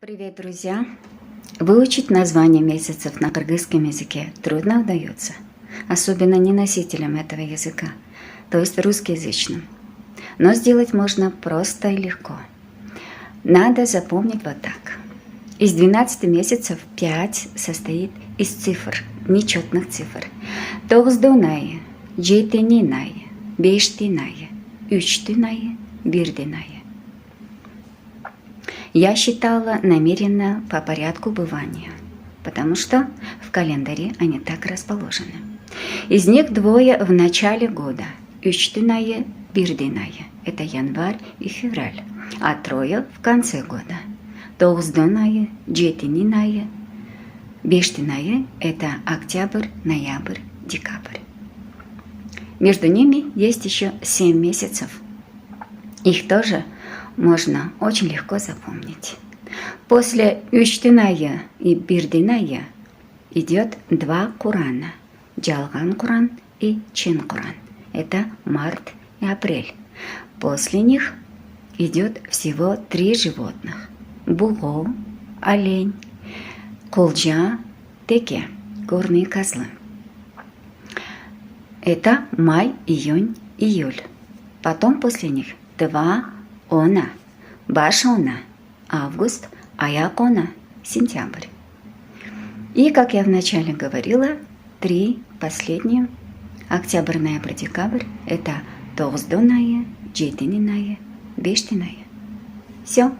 Привет, друзья! Выучить названия месяцев на кыргызском языке трудно удается, особенно не носителям этого языка, то есть русскоязычным. Но сделать можно просто и легко. Надо запомнить вот так. Из 12 месяцев 5 состоит из цифр, нечетных цифр. Тогуздунайы, жетининайы, бештинайы, үчтинайы, бирдинайы. Я считала намеренно по порядку бывания, потому что в календаре они так расположены. Из них двое в начале года, үчтинайы, бирдинайы, это январь и февраль, а трое в конце года. Тогуздунайы, жетининайы, бештинайы, это октябрь, ноябрь, декабрь. Между ними есть еще 7 месяцев. Их тоже можно очень легко запомнить. После үчтиная и бирдиная идет 2 Курана. Жалган Куран и Чин Куран. Это март и апрель. После них идет всего 3 животных. Бугу, олень, кулджа, теке, горные козлы. Это май, июнь, июль. Потом после них 2 Она, Башона, август, Аякона, сентябрь. И, как я вначале говорила, 3 последние, октябрь, ноябрь, декабрь, это Тогуздунайы, жетининайы, бештинайы. Все.